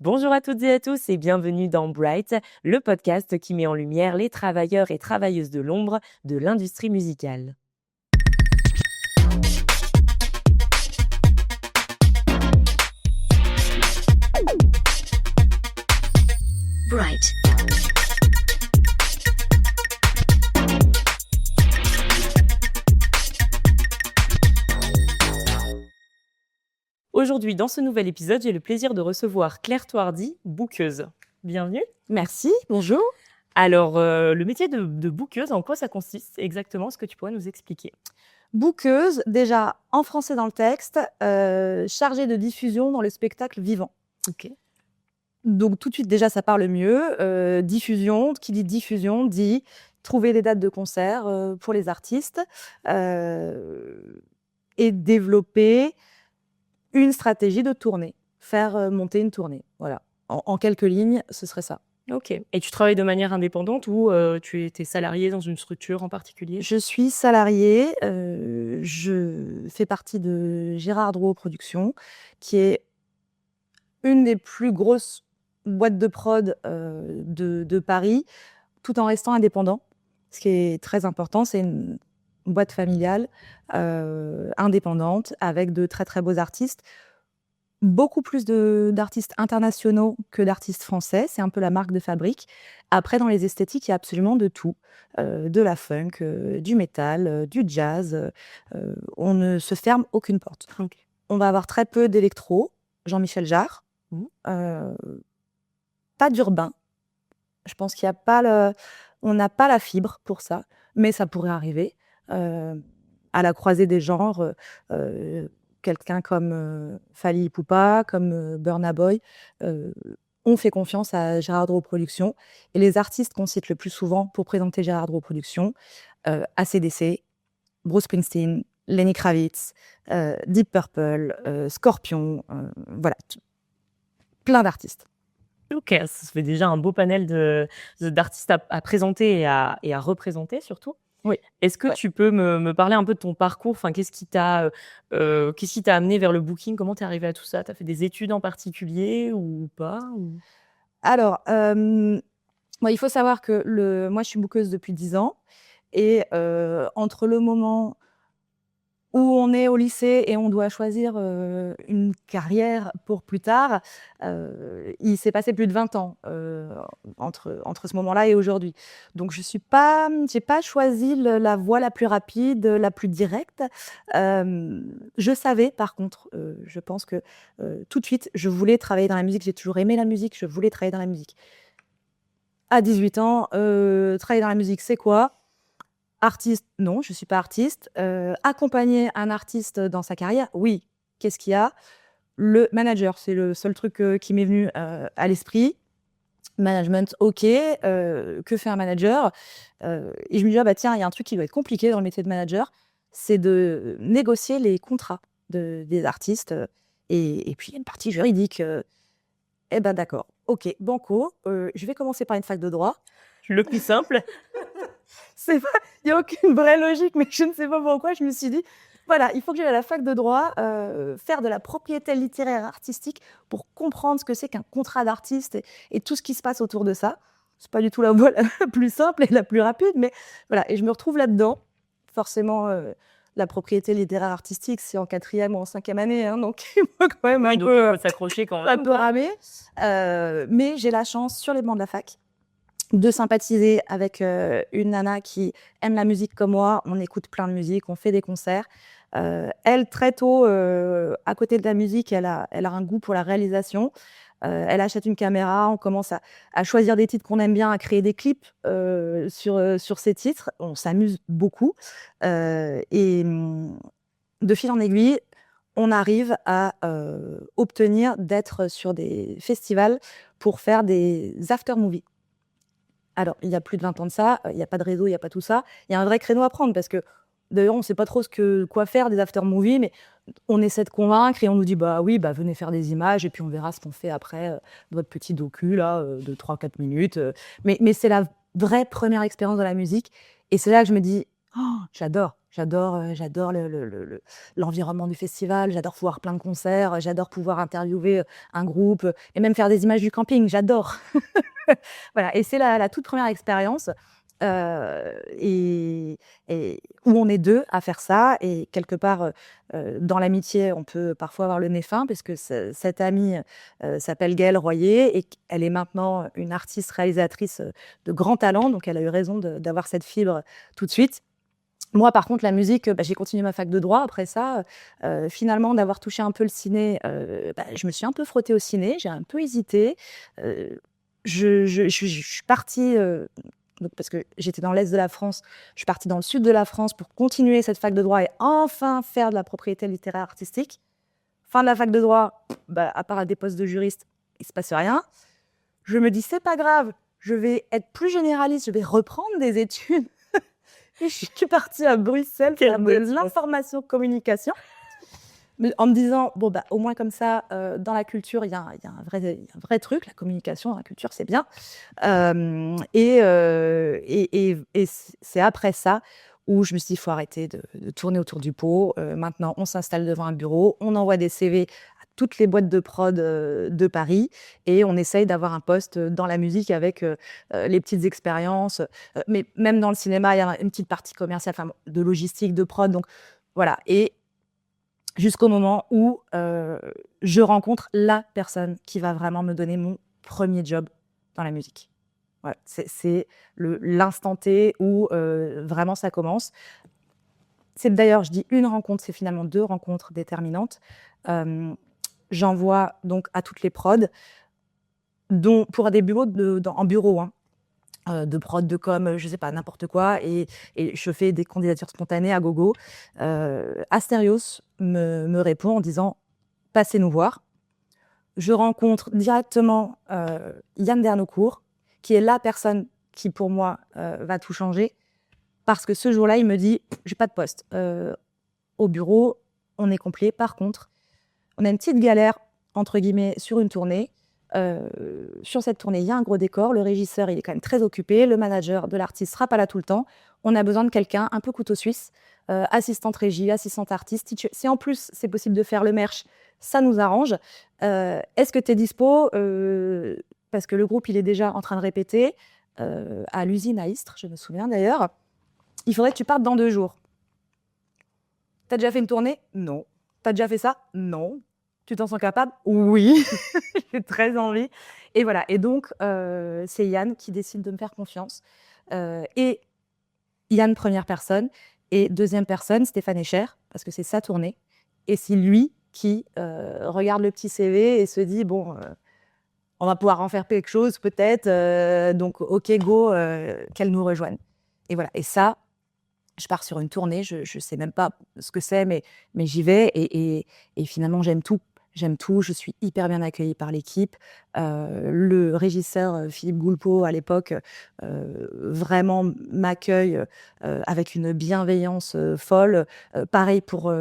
Bonjour à toutes et à tous et bienvenue dans Bright, le podcast qui met en lumière les travailleurs et travailleuses de l'ombre de l'industrie musicale. Bright. Aujourd'hui, dans ce nouvel épisode, j'ai le plaisir de recevoir Claire Toardy, bookeuse. Bienvenue. Merci, bonjour. Alors, le métier de bookeuse, en quoi ça consiste exactement? Est-ce que tu pourrais nous expliquer? Bookeuse, déjà en français dans le texte, chargée de diffusion dans le spectacle vivant. Ok. Donc tout de suite, déjà, ça parle mieux. Diffusion, qui dit diffusion, dit trouver des dates de concert pour les artistes et développer une stratégie de tournée, faire monter une tournée. Voilà. En quelques lignes, ce serait ça. Ok. Et tu travailles de manière indépendante ou tu étais salariée dans une structure en particulier? Je suis salariée, je fais partie de Gérard Drouot Productions, qui est une des plus grosses boîtes de prod de Paris, tout en restant indépendant. Ce qui est très important, c'est une boîte familiale, indépendante, avec de très très beaux artistes. Beaucoup plus d'artistes internationaux que d'artistes français, c'est un peu la marque de fabrique. Après, dans les esthétiques, il y a absolument de tout, de la funk, du métal, du jazz. On ne se ferme aucune porte. Ok. On va avoir très peu d'électro, Jean-Michel Jarre, euh, pas d'urbain. Je pense qu'il y a pas on n'a pas la fibre pour ça, mais ça pourrait arriver. À la croisée des genres, quelqu'un comme Fally Ipupa, comme Burna Boy, on fait confiance à Gérard Drouot Productions. Et les artistes qu'on cite le plus souvent pour présenter Gérard Drouot Productions, AC/DC, Bruce Springsteen, Lenny Kravitz, Deep Purple, Scorpion, voilà, plein d'artistes. Ok, ça fait déjà un beau panel d'artistes à présenter et à représenter surtout. Oui. Est-ce que Ouais. tu peux me parler un peu de ton parcours? Enfin, qu'est-ce qui t'a amené vers le booking? Comment t'es arrivé à tout ça? T'as fait des études en particulier ou pas? Alors, il faut savoir que moi, je suis bookeuse depuis 10 ans et entre le moment où on est au lycée et on doit choisir une carrière pour plus tard, il s'est passé plus de 20 ans entre ce moment-là et aujourd'hui. Donc, j'ai pas choisi la voie la plus rapide, la plus directe. Je savais, par contre, je pense que tout de suite, je voulais travailler dans la musique. J'ai toujours aimé la musique, je voulais travailler dans la musique. À 18 ans, travailler dans la musique, c'est quoi? Artiste, non, je ne suis pas artiste. Accompagner un artiste dans sa carrière, oui. Qu'est-ce qu'il y a? Le manager, c'est le seul truc qui m'est venu à l'esprit. Management, ok. Que fait un manager? Et je me dis, ah bah tiens, il y a un truc qui doit être compliqué dans le métier de manager, c'est de négocier les contrats des artistes. Et puis, il y a une partie juridique. Eh ben d'accord, ok, banco. Je vais commencer par une fac de droit. Le plus simple. Il n'y a aucune vraie logique, mais je ne sais pas pourquoi, je me suis dit, voilà, il faut que j'aille à la fac de droit, faire de la propriété littéraire artistique pour comprendre ce que c'est qu'un contrat d'artiste et tout ce qui se passe autour de ça. C'est pas du tout la voie la plus simple et la plus rapide, mais voilà, et je me retrouve là-dedans. Forcément, la propriété littéraire artistique, c'est en 4e ou en 5e année, hein, donc il faut quand même Donc il faut s'accrocher quand un même. peu ramer. Mais j'ai la chance, sur les bancs de la fac, de sympathiser avec une nana qui aime la musique comme moi. On écoute plein de musique, on fait des concerts. Elle, très tôt, à côté de la musique, elle a un goût pour la réalisation. Elle achète une caméra, on commence à choisir des titres qu'on aime bien, à créer des clips sur ces titres. On s'amuse beaucoup. Et de fil en aiguille, on arrive à obtenir d'être sur des festivals pour faire des after-movies. Alors, il y a plus de 20 ans de ça, il y a pas de réseau, il y a pas tout ça. Il y a un vrai créneau à prendre parce que, d'ailleurs, on sait pas trop quoi faire des after movies, mais on essaie de convaincre et on nous dit: «Bah oui, bah venez faire des images et puis on verra ce qu'on fait après, votre petit docu là, de 3-4 minutes», mais c'est la vraie première expérience de la musique et c'est là que je me dis: «Oh, j'adore, J'adore l'environnement du festival, j'adore pouvoir plein de concerts, j'adore pouvoir interviewer un groupe et même faire des images du camping, j'adore. Voilà, et c'est la toute première expérience et où on est deux à faire ça. Et quelque part, dans l'amitié, on peut parfois avoir le nez fin, parce que cette amie s'appelle Gaëlle Royer et elle est maintenant une artiste réalisatrice de grand talent, donc elle a eu raison d'avoir cette fibre tout de suite. Moi, par contre, la musique, j'ai continué ma fac de droit après ça. Finalement, d'avoir touché un peu le ciné, je me suis un peu frottée au ciné, j'ai un peu hésité. Je suis partie, donc parce que j'étais dans l'est de la France, je suis partie dans le sud de la France pour continuer cette fac de droit et enfin faire de la propriété littéraire artistique. Fin de la fac de droit, à part des postes de juriste, il se passe rien. Je me dis, c'est pas grave, je vais être plus généraliste, je vais reprendre des études. Et je suis partie à Bruxelles faire de l'information communication, en me disant, au moins comme ça, dans la culture, il y a un vrai truc, la communication, la culture, c'est bien. Et c'est après ça où je me suis dit, il faut arrêter de tourner autour du pot. Maintenant, on s'installe devant un bureau, on envoie des CV à toutes les boîtes de prod de Paris et on essaye d'avoir un poste dans la musique avec les petites expériences. Mais même dans le cinéma, il y a une petite partie commerciale, de logistique, de prod. Donc voilà. Et jusqu'au moment où je rencontre la personne qui va vraiment me donner mon premier job dans la musique. Ouais, c'est l'instant T où vraiment ça commence. C'est d'ailleurs, je dis une rencontre, c'est finalement 2 rencontres déterminantes. J'envoie donc à toutes les prods, dont pour des bureaux en bureau, de prod, de com, je sais pas, n'importe quoi, et je fais des candidatures spontanées à gogo. Asterios me répond en disant « Passez nous voir ». Je rencontre directement Yann Dernaucourt, qui est la personne qui, pour moi, va tout changer, parce que ce jour-là, il me dit « J'ai pas de poste. Au bureau, on est complet. Par contre, on a une petite galère, entre guillemets, sur une tournée. Sur cette tournée, il y a un gros décor. Le régisseur, il est quand même très occupé. Le manager de l'artiste sera pas là tout le temps. On a besoin de quelqu'un, un peu couteau suisse, assistante régie, assistante artiste. Si en plus, c'est possible de faire le merch, ça nous arrange. Est-ce que tu es dispo parce que le groupe, il est déjà en train de répéter à l'usine à Istres, je me souviens d'ailleurs. Il faudrait que tu partes dans 2 jours. T'as déjà fait une tournée? Non. T'as déjà fait ça? Non. Tu t'en sens capable? Oui. J'ai très envie. Et voilà. Et donc, c'est Yann qui décide de me faire confiance. Et Yann, première personne. Et deuxième personne, Stéphane Echer, parce que c'est sa tournée. Et c'est lui qui regarde le petit CV et se dit, bon, on va pouvoir en faire quelque chose peut-être. Donc, OK, go, qu'elle nous rejoigne. Et voilà. Et ça, je pars sur une tournée, je ne sais même pas ce que c'est, mais j'y vais et finalement, j'aime tout. J'aime tout, je suis hyper bien accueillie par l'équipe. Le régisseur Philippe Goulpeau, à l'époque, vraiment m'accueille avec une bienveillance folle. Pareil pour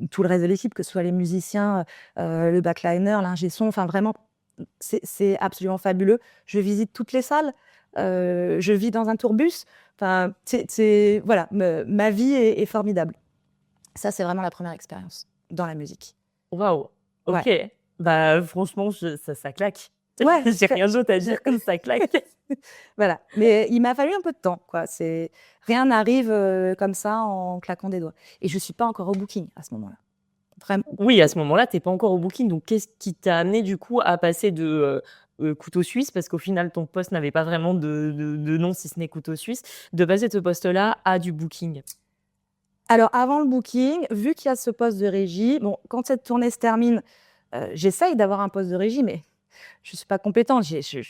tout le reste de l'équipe, que ce soit les musiciens, le backliner, l'ingé son, enfin vraiment, c'est absolument fabuleux. Je visite toutes les salles, je vis dans un tourbus. Enfin, voilà, ma vie est formidable. Ça, c'est vraiment la première expérience dans la musique. Waouh! OK. Ouais. Franchement, ça claque. Ouais, J'ai rien d'autre à dire, ça claque. voilà. Mais il m'a fallu un peu de temps, quoi. Rien n'arrive comme ça en claquant des doigts. Et je suis pas encore au booking à ce moment-là. Vraiment. Oui, à ce moment-là, tu es pas encore au booking. Donc, qu'est-ce qui t'a amené du coup à passer de couteau suisse, parce qu'au final, ton poste n'avait pas vraiment de nom, si ce n'est couteau suisse, de passer de ce poste-là à du booking? Alors, avant le booking, vu qu'il y a ce poste de régie, bon, quand cette tournée se termine, j'essaye d'avoir un poste de régie, mais je suis pas compétente.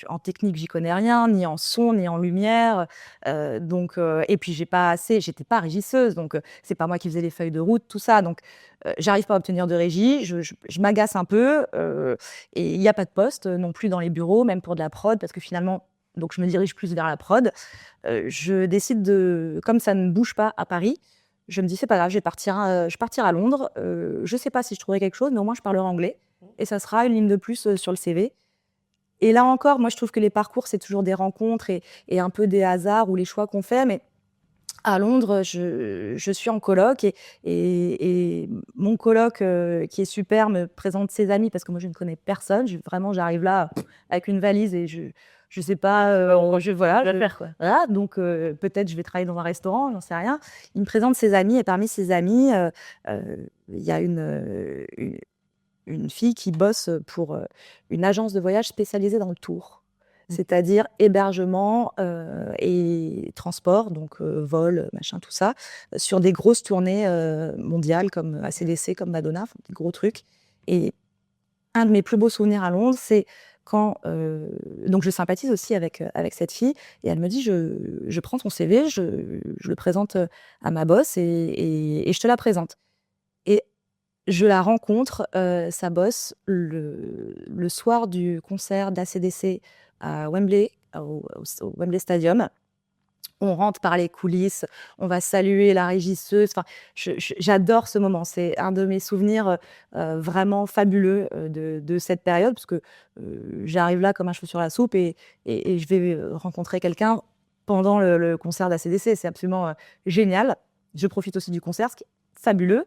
En technique, j'y connais rien, ni en son, ni en lumière. Donc, et puis j'étais pas régisseuse, donc c'est pas moi qui faisais les feuilles de route, tout ça. Donc, j'arrive pas à obtenir de régie. Je m'agace un peu, et il n'y a pas de poste non plus dans les bureaux, même pour de la prod, parce que finalement, donc je me dirige plus vers la prod. Je décide comme ça ne bouge pas à Paris, je me dis c'est pas grave, je vais partir à Londres. Je sais pas si je trouverai quelque chose, mais au moins je parlerai anglais et ça sera une ligne de plus sur le CV. Et là encore, moi je trouve que les parcours c'est toujours des rencontres et un peu des hasards ou les choix qu'on fait, mais À Londres, je suis en coloc et mon coloc, qui est super, me présente ses amis parce que moi, je ne connais personne. Vraiment, j'arrive là avec une valise et je sais pas, voilà, Tu vas faire quoi? voilà, donc peut-être je vais travailler dans un restaurant, j'en sais rien. Il me présente ses amis et parmi ses amis, il y a une fille qui bosse pour une agence de voyage spécialisée dans le tour. C'est-à-dire hébergement et transport, donc vol, machin, tout ça, sur des grosses tournées mondiales comme AC/DC, comme Madonna, enfin, des gros trucs. Et un de mes plus beaux souvenirs à Londres, c'est quand donc je sympathise aussi avec cette fille et elle me dit: «Je prends ton CV, je le présente à ma boss et je te la présente». Et je la rencontre, sa boss, le soir du concert d'ACDC à Wembley, au Wembley Stadium. On rentre par les coulisses, on va saluer la régisseuse. Enfin, j'adore ce moment. C'est un de mes souvenirs, vraiment fabuleux, de cette période parce que, j'arrive là comme un cheveu sur la soupe et je vais, rencontrer quelqu'un pendant le concert d'ACDC. C'est absolument, génial. Je profite aussi du concert, ce qui est fabuleux.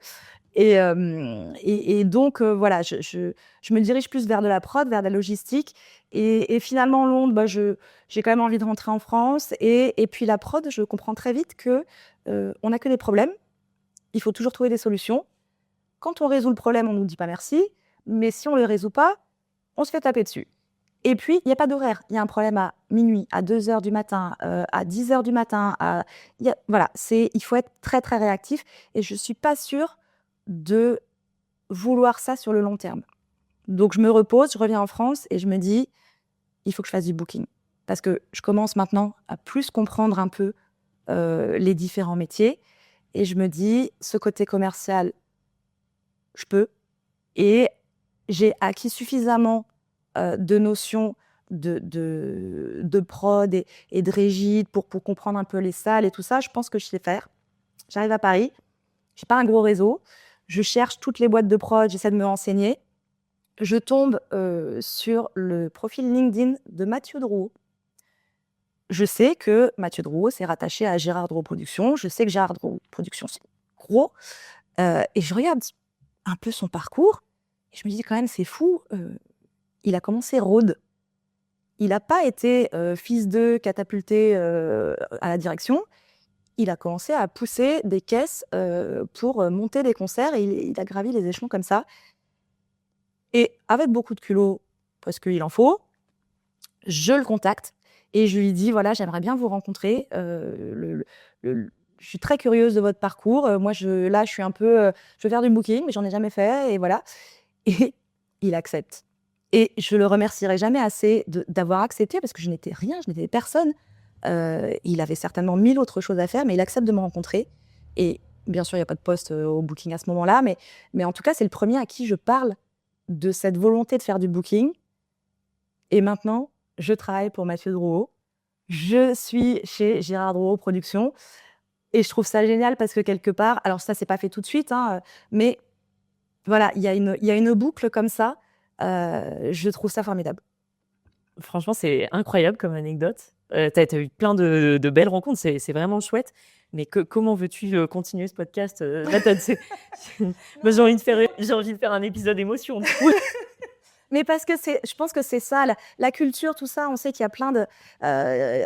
Et donc, voilà, je me dirige plus vers de la prod, vers de la logistique et finalement Londres, bah, j'ai quand même envie de rentrer en France et puis la prod, je comprends très vite que, on n'a que des problèmes. Il faut toujours trouver des solutions. Quand on résout le problème, on nous dit pas merci, mais si on le résout pas, on se fait taper dessus. Et puis, il y a pas d'horaire. Il y a un problème à minuit, à 2 heures du matin, à 10 heures du matin, voilà, il faut être très, très réactif et je suis pas sûre de vouloir ça sur le long terme. Donc je me repose, je reviens en France et je me dis: «Il faut que je fasse du booking». Parce que je commence maintenant à plus comprendre un peu, les différents métiers et je me dis: «Ce côté commercial, je peux» et j'ai acquis suffisamment, de notions de prod et de régie pour comprendre un peu les salles et tout ça. Je pense que je sais faire. J'arrive à Paris, j'ai pas un gros réseau, je cherche toutes les boîtes de prod, j'essaie de me renseigner. Je tombe, sur le profil LinkedIn de Mathieu Drouot. Je sais que Mathieu Drouot, c'est rattaché à Gérard Drouot Productions. Je sais que Gérard Drouot Productions, c'est gros, et je regarde un peu son parcours et je me dis: «Quand même, c'est fou, il a commencé Rhodes». Il a pas été, fils d'eux, catapulté, à la direction. Il a commencé à pousser des caisses, pour, monter des concerts et il a gravi les échelons comme ça et avec beaucoup de culot, parce qu'il en faut, je le contacte et je lui dis: «Voilà, j'aimerais bien vous rencontrer, je suis très curieuse de votre parcours, moi je suis un peu, je veux faire du booking, mais j'en ai jamais fait et voilà» et il accepte et je le remercierai jamais assez d'avoir accepté parce que je n'étais rien, je n'étais personne. Il avait certainement 1000 autres choses à faire, mais il accepte de me rencontrer et bien sûr, il y a pas de poste, au booking à ce moment-là, mais en tout cas, c'est le premier à qui je parle de cette volonté de faire du booking et maintenant, je travaille pour Mathieu Drouot. Je suis chez Gérard Drouot Productions et je trouve ça génial parce que quelque part alors ça, c'est pas fait tout de suite, hein, mais voilà, il y a une boucle comme ça, je trouve ça formidable. Franchement, c'est incroyable comme anecdote. Tu eu plein de belles rencontres, c'est vraiment chouette. Mais comment veux-tu, continuer ce podcast? Là, moi, j'ai envie de faire un épisode émotion, du coup. Mais parce que je pense que c'est ça, la culture, tout ça, on sait qu'il y a plein de,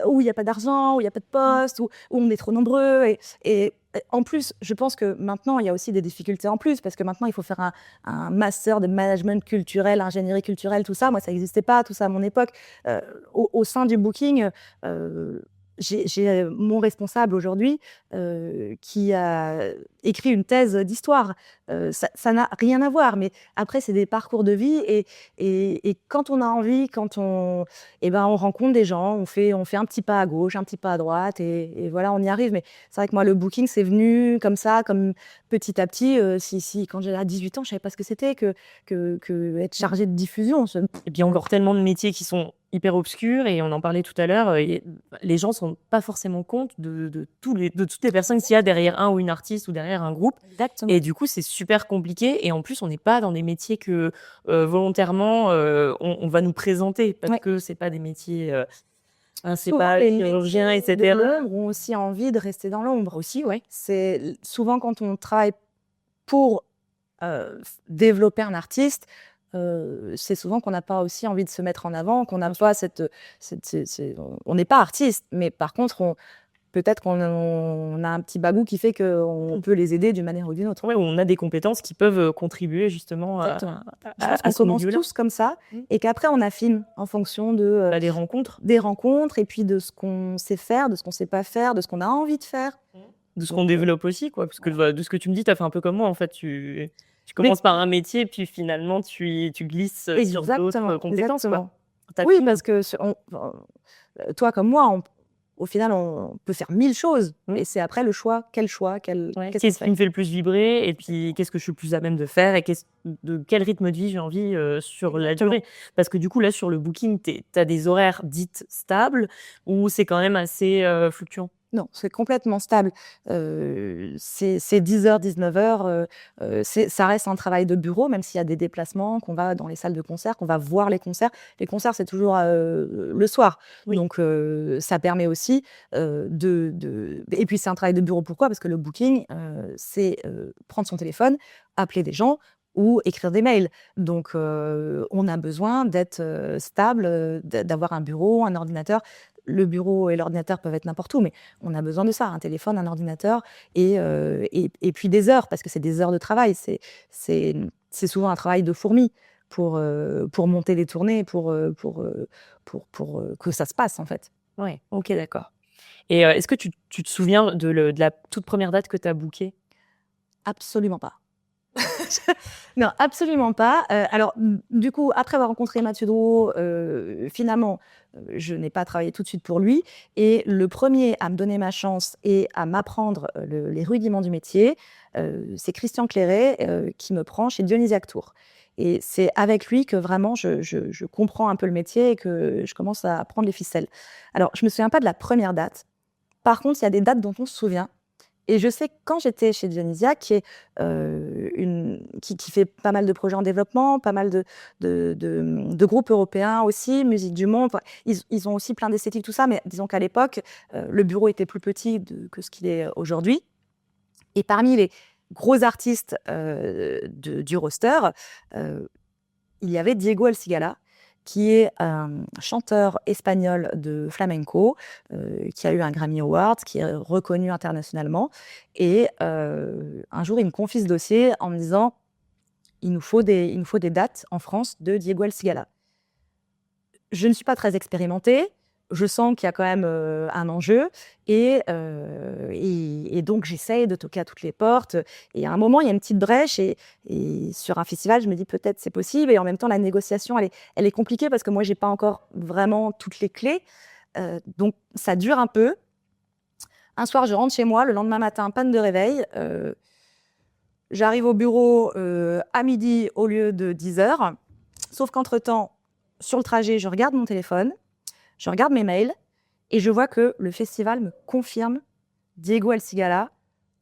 où il y a pas d'argent, où il y a pas de poste, où on est trop nombreux et en plus, je pense que maintenant, il y a aussi des difficultés en plus parce que maintenant, il faut faire un master de management culturel, ingénierie culturelle, tout ça. Moi, ça n'existait pas, tout ça à mon époque. Au sein du booking, j'ai mon responsable aujourd'hui, qui a écrit une thèse d'histoire. Ça n'a rien à voir, mais après, c'est des parcours de vie et quand on a envie, eh ben, on rencontre des gens, on fait un petit pas à gauche, un petit pas à droite et voilà, on y arrive. Mais c'est vrai que moi, le booking, c'est venu comme ça, comme petit à petit. Quand j'avais 18 ans, je savais pas ce que c'était que être chargée de diffusion. Et puis, il y a encore tellement de métiers qui sont hyper obscurs et on en parlait tout à l'heure, les gens ne se rendent pas forcément compte de toutes les personnes qu'il y a derrière un ou une artiste ou derrière un groupe. Exactement. Et du coup, c'est super compliqué et en plus, on n'est pas dans des métiers que, volontairement, on va nous présenter parce Ouais. que c'est pas des métiers, C'est Souvent, pas les chirurgien, métiers de etc. l'ombre ont aussi envie de rester dans l'ombre. Aussi, ouais. C'est souvent quand on travaille pour développer un artiste, c'est souvent qu'on n'a pas aussi envie de se mettre en avant, qu'on n'a pas on n'est pas artiste, mais par contre, peut-être qu'on a un petit bagou qui fait qu'on peut les aider d'une manière ou d'une autre. Ouais, où on a des compétences qui peuvent contribuer justement Exactement. Je à pense qu'on ce commence milieu-là. tous comme ça Mm. et qu'après, on affine en fonction de, Des rencontres, des rencontres et puis de ce qu'on sait faire, de ce qu'on sait pas faire, de ce qu'on a envie de faire. de ce Donc, qu'on développe aussi, quoi. Parce que de ce que tu me dis, tu as fait un peu comme moi, en fait. Tu commences par un métier, puis finalement, tu glisses sur d'autres compétences, quoi. Oui, parce que toi comme moi, au final, on peut faire 1000 choses. Et c'est après le choix, qu'est-ce Ouais. qu'on Qu'est-ce qui fait. me fait le plus vibrer et puis qu'est-ce que je suis le plus à même de faire et de quel rythme de vie j'ai envie sur la Exactement. durée. Parce que du coup, là, sur le booking, tu as des horaires dites stables ou c'est quand même assez fluctuant? Non, c'est complètement stable. C'est 10h, 19h. Ça reste un travail de bureau, même s'il y a des déplacements, qu'on va dans les salles de concert, qu'on va voir les concerts. Les concerts, c'est toujours le soir. Oui. Donc, ça permet aussi Et puis, c'est un travail de bureau. Pourquoi? Parce que le booking, c'est prendre son téléphone, appeler des gens ou écrire des mails. Donc, on a besoin d'être stable, d'avoir un bureau, un ordinateur. Le bureau et l'ordinateur peuvent être n'importe où, mais on a besoin de ça, un téléphone, un ordinateur et puis des heures, parce que c'est des heures de travail. C'est souvent un travail de fourmi pour monter les tournées, pour que ça se passe, en fait. Ouais, ok, d'accord. Et est-ce que tu te souviens de la toute première date que tu as bookée? Absolument pas. Non, absolument pas. Alors, du coup, après avoir rencontré Mathieu Drouot, finalement, je n'ai pas travaillé tout de suite pour lui. Et le premier à me donner ma chance et à m'apprendre les rudiments du métier, c'est Christian Clairet, qui me prend chez Dionysiac Tour. Et c'est avec lui que vraiment je comprends un peu le métier et que je commence à prendre les ficelles. Alors, je me souviens pas de la première date. Par contre, il y a des dates dont on se souvient. Et je sais que quand j'étais chez Dionysiac, qui fait pas mal de projets en développement, pas mal de groupes européens aussi, Musique du Monde, enfin, ils ont aussi plein d'esthétiques, tout ça, mais disons qu'à l'époque, le bureau était plus petit que ce qu'il est aujourd'hui. Et parmi les gros artistes du roster, il y avait Diego El Cigala, qui est un chanteur espagnol de flamenco, qui a eu un Grammy Award, qui est reconnu internationalement. Et un jour, il me confie ce dossier en me disant « il nous faut des dates en France de Diego El Cigala ». Je ne suis pas très expérimentée. Je sens qu'il y a quand même un enjeu. Et donc, j'essaye de toquer à toutes les portes. Et à un moment, il y a une petite brèche. Et sur un festival, je me dis peut-être c'est possible. Et en même temps, la négociation, elle est compliquée parce que moi, je n'ai pas encore vraiment toutes les clés. Donc, ça dure un peu. Un soir, je rentre chez moi. Le lendemain matin, panne de réveil. J'arrive au bureau à midi au lieu de 10h. Sauf qu'entre-temps, sur le trajet, je regarde mon téléphone. Je regarde mes mails et je vois que le festival me confirme Diego El Cigala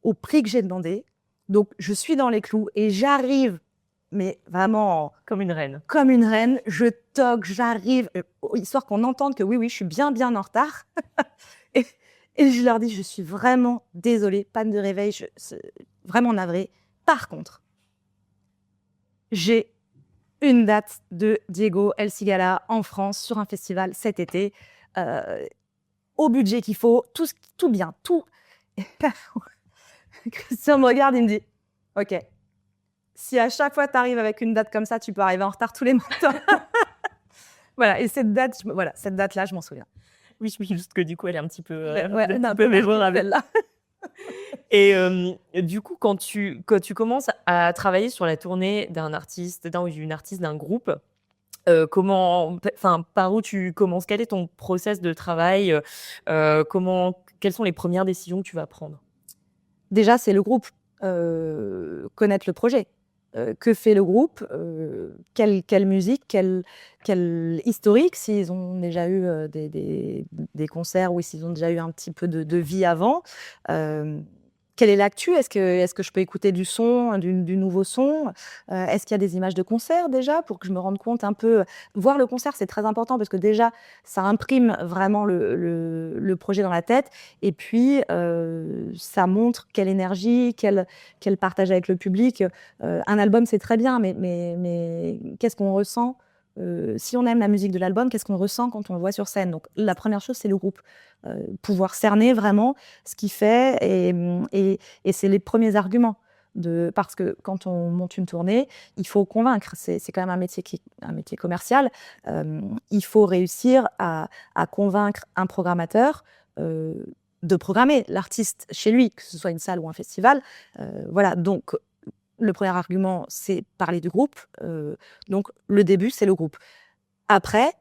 au prix que j'ai demandé. Donc, je suis dans les clous et j'arrive, mais vraiment Comme une reine. Comme une reine. Je toque, j'arrive, histoire qu'on entende que oui, je suis bien en retard. et je leur dis, je suis vraiment désolée, panne de réveil, vraiment navrée. Par contre, j'ai une date de Diego El Cigala en France sur un festival cet été, au budget qu'il faut, tout bien, tout. Christian me regarde, il me dit « Ok, si à chaque fois tu arrives avec une date comme ça, tu peux arriver en retard tous les matins. » Voilà, et cette date-là, je m'en souviens. Oui, je me doute que du coup, elle est un petit peu, un peu mémorable. celle-là. Et du coup, quand tu commences à travailler sur la tournée d'un artiste, d'une artiste, d'un groupe, par où tu commences? Quel est ton process de travail? Quelles sont les premières décisions que tu vas prendre? Déjà, c'est le groupe. Connaître le projet. Que fait le groupe? Quelle musique? Quel historique? S'ils ont déjà eu des concerts ou s'ils ont déjà eu un petit peu de vie avant. quelle est l'actu? Est-ce que je peux écouter du son, du nouveau son? Est-ce qu'il y a des images de concert déjà pour que je me rende compte un peu? Voir le concert, c'est très important parce que déjà, ça imprime vraiment le projet dans la tête et puis, ça montre quelle énergie, quel partage avec le public. Un album, c'est très bien, mais qu'est-ce qu'on ressent? Si on aime la musique de l'album, qu'est-ce qu'on ressent quand on le voit sur scène? Donc la première chose, c'est le groupe. Pouvoir cerner vraiment ce qu'il fait et c'est les premiers arguments parce que quand on monte une tournée, il faut convaincre. C'est quand même un métier commercial. Il faut réussir à convaincre un programmateur de programmer l'artiste chez lui, que ce soit une salle ou un festival. Voilà, donc le premier argument, c'est parler du groupe. Donc le début, c'est le groupe. Après,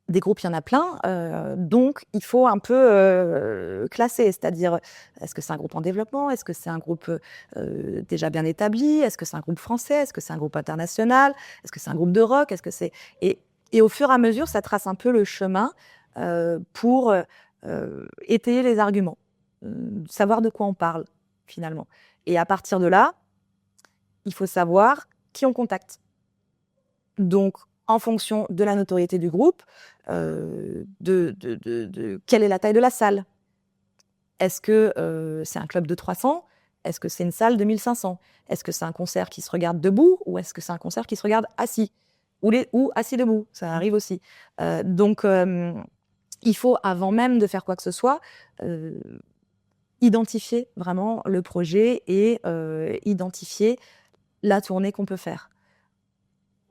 des groupes, il y en a plein, donc il faut un peu classer, c'est-à-dire, est-ce que c'est un groupe en développement? Est-ce que c'est un groupe déjà bien établi? Est-ce que c'est un groupe français? Est-ce que c'est un groupe international? Est-ce que c'est un groupe de rock? Est-ce que c'est... Et au fur et à mesure, ça trace un peu le chemin pour étayer les arguments, savoir de quoi on parle, finalement. Et à partir de là, il faut savoir qui on contacte. Donc, en fonction de la notoriété du groupe, quelle est la taille de la salle? Est-ce que c'est un club de 300? Est-ce que c'est une salle de 1500? Est-ce que c'est un concert qui se regarde debout ou est-ce que c'est un concert qui se regarde assis? Ou assis debout, ça arrive aussi. Donc, il faut, avant même de faire quoi que ce soit, identifier vraiment le projet et identifier la tournée qu'on peut faire.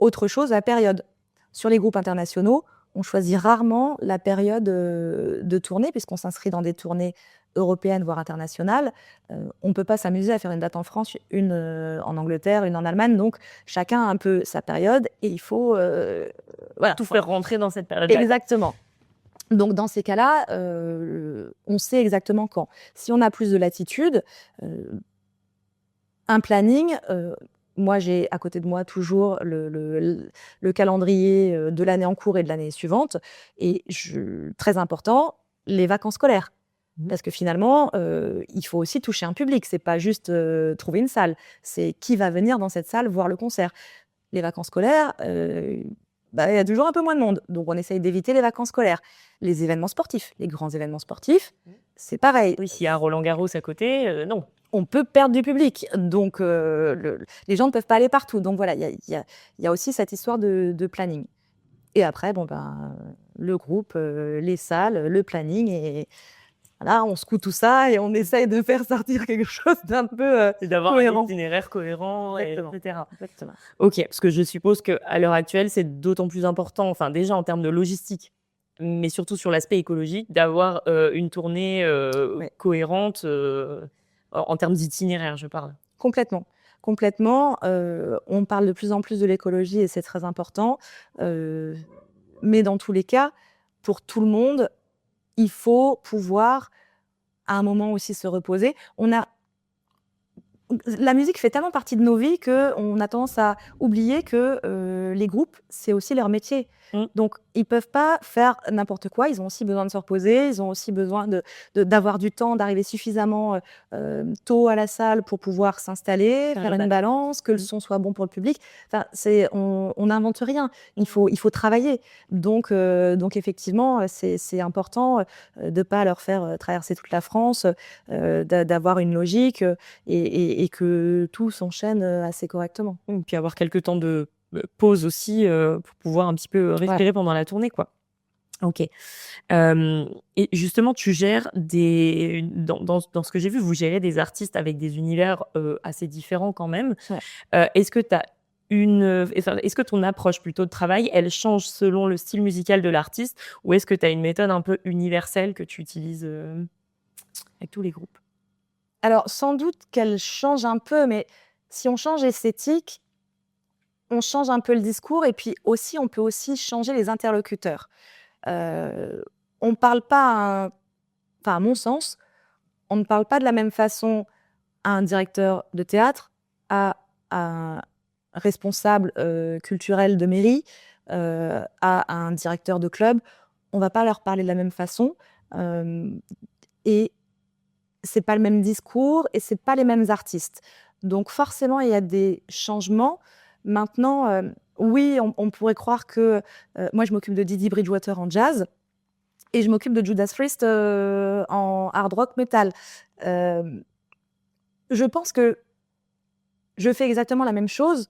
Autre chose, la période. Sur les groupes internationaux, on choisit rarement la période de tournée, puisqu'on s'inscrit dans des tournées européennes, voire internationales. On ne peut pas s'amuser à faire une date en France, une en Angleterre, une en Allemagne. Donc, chacun a un peu sa période et il faut voilà, Tout faire rentrer dans cette période-là. Exactement. Donc, dans ces cas-là, on sait exactement quand. Si on a plus de latitude, un planning... moi, j'ai à côté de moi toujours le calendrier de l'année en cours et de l'année suivante. Et très important, les vacances scolaires. Parce que finalement, il faut aussi toucher un public. C'est pas juste trouver une salle. C'est qui va venir dans cette salle voir le concert. Les vacances scolaires, il y a toujours un peu moins de monde. Donc, on essaye d'éviter les vacances scolaires. Les événements sportifs, les grands événements sportifs, c'est pareil. Oui, s'il y a un Roland-Garros à côté, non. On peut perdre du public. Donc, les gens ne peuvent pas aller partout. Donc, voilà, il y a aussi cette histoire de planning. Et après, le groupe, les salles, le planning. Et voilà, on secoue tout ça et on essaye de faire sortir quelque chose d'un peu C'est d'avoir cohérent. un itinéraire cohérent, etc. Exactement. Ok, parce que je suppose qu'à l'heure actuelle, c'est d'autant plus important, enfin déjà en termes de logistique, mais surtout sur l'aspect écologique, d'avoir une tournée cohérente en termes d'itinéraire, je parle. Complètement. On parle de plus en plus de l'écologie et c'est très important. Mais dans tous les cas, pour tout le monde, il faut pouvoir à un moment aussi se reposer. La musique fait tellement partie de nos vies qu'on a tendance à oublier que les groupes, c'est aussi leur métier. Donc, ils ne peuvent pas faire n'importe quoi. Ils ont aussi besoin de se reposer. Ils ont aussi besoin d'avoir du temps, d'arriver suffisamment tôt à la salle pour pouvoir s'installer, faire une balance, que le son soit bon pour le public. Enfin, on n'invente rien. Il faut travailler. Donc effectivement, c'est important de ne pas leur faire traverser toute la France, d'avoir une logique et que tout s'enchaîne assez correctement. Puis avoir quelques temps de pause aussi pour pouvoir un petit peu respirer pendant la tournée, quoi. Ok. Et justement, tu gères dans ce que j'ai vu, vous gérez des artistes avec des univers assez différents quand même. Ouais. Est-ce que est-ce que ton approche plutôt de travail, elle change selon le style musical de l'artiste, ou est-ce que tu as une méthode un peu universelle que tu utilises avec tous les groupes? Alors, sans doute qu'elle change un peu, mais si on change l'esthétique, on change un peu le discours et puis aussi, on peut aussi changer les interlocuteurs. On ne parle pas, enfin, à mon sens, on ne parle pas de la même façon à un directeur de théâtre, à un responsable culturel de mairie, à un directeur de club. On ne va pas leur parler de la même façon. Et c'est pas le même discours et c'est pas les mêmes artistes. Donc forcément, il y a des changements. Maintenant, oui, on pourrait croire que moi, je m'occupe de Didi Bridgewater en jazz et je m'occupe de Judas Priest en hard rock metal. Euh, je pense que je fais exactement la même chose.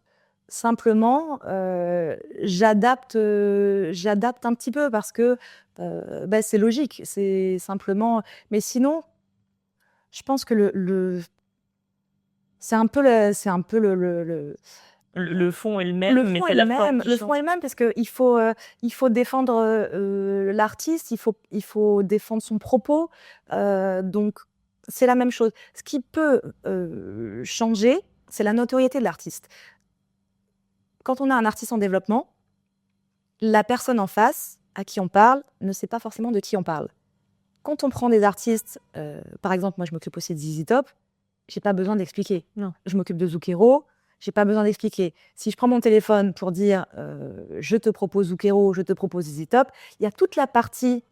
Simplement, j'adapte un petit peu parce que c'est logique. C'est simplement. Mais sinon, je pense que c'est un peu Le fond est le même, le mais fond c'est est le la forme même. qui Le change. fond est le même parce que il faut défendre l'artiste, il faut défendre son propos. Donc, c'est la même chose. Ce qui peut changer, c'est la notoriété de l'artiste. Quand on a un artiste en développement, la personne en face à qui on parle ne sait pas forcément de qui on parle. Quand on prend des artistes, par exemple, moi je m'occupe aussi de ZZ Top, j'ai pas besoin d'expliquer. Non. Je m'occupe de Zucchero, j'ai pas besoin d'expliquer. Si je prends mon téléphone pour dire je te propose Zucchero, je te propose ZZ Top, il y a toute la partie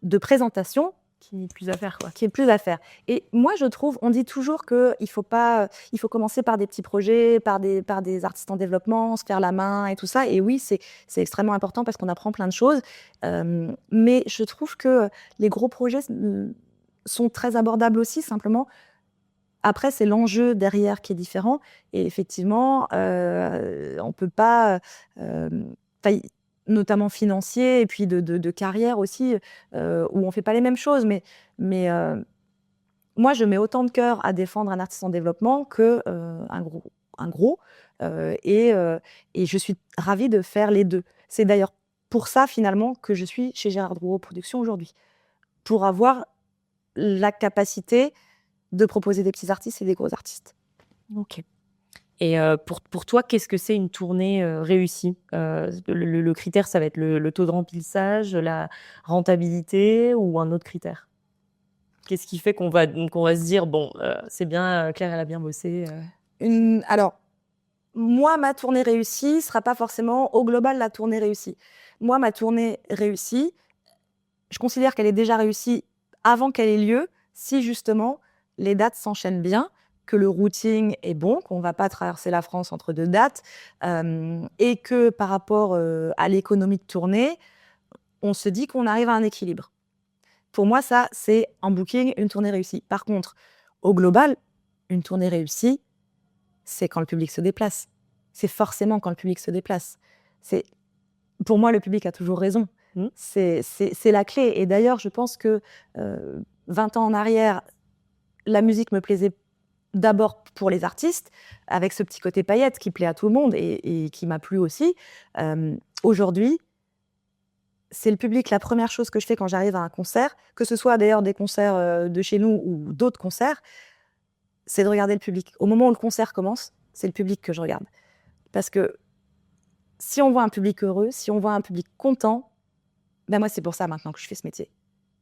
de présentation Qui n'est plus à faire, quoi. qui est plus à faire. Et moi, je trouve, on dit toujours qu'il faut pas, il faut commencer par des petits projets, par des artistes en développement, se faire la main et tout ça. Et oui, c'est extrêmement important parce qu'on apprend plein de choses. Mais je trouve que les gros projets sont très abordables aussi, simplement. Après, c'est l'enjeu derrière qui est différent. Et effectivement, on peut pas, notamment financier et puis de carrière aussi, où on fait pas les mêmes choses. Mais moi, je mets autant de cœur à défendre un artiste en développement que un gros. Et je suis ravie de faire les deux. C'est d'ailleurs pour ça, finalement, que je suis chez Gérard Drouot Productions aujourd'hui. Pour avoir la capacité de proposer des petits artistes et des gros artistes. Ok. Et pour toi, qu'est-ce que c'est une tournée réussie? Le critère, ça va être le taux de remplissage, la rentabilité ou un autre critère? Qu'est-ce qui fait qu'on va se dire, bon, c'est bien, Claire, elle a bien bossé. Alors, moi, ma tournée réussie ne sera pas forcément au global la tournée réussie. Moi, ma tournée réussie, je considère qu'elle est déjà réussie avant qu'elle ait lieu, si justement les dates s'enchaînent bien, que le routing est bon, qu'on ne va pas traverser la France entre deux dates, et que par rapport à l'économie de tournée, on se dit qu'on arrive à un équilibre. Pour moi, ça, c'est en booking une tournée réussie. Par contre, au global, une tournée réussie, c'est quand le public se déplace. C'est forcément quand le public se déplace. Pour moi, le public a toujours raison. Mmh. C'est la clé. Et d'ailleurs, je pense que 20 ans en arrière, la musique me plaisait d'abord pour les artistes, avec ce petit côté paillette qui plaît à tout le monde et qui m'a plu aussi. Aujourd'hui, c'est le public, la première chose que je fais quand j'arrive à un concert, que ce soit d'ailleurs des concerts de chez nous ou d'autres concerts, c'est de regarder le public. Au moment où le concert commence, c'est le public que je regarde. Parce que si on voit un public heureux, si on voit un public content, ben moi, c'est pour ça maintenant que je fais ce métier.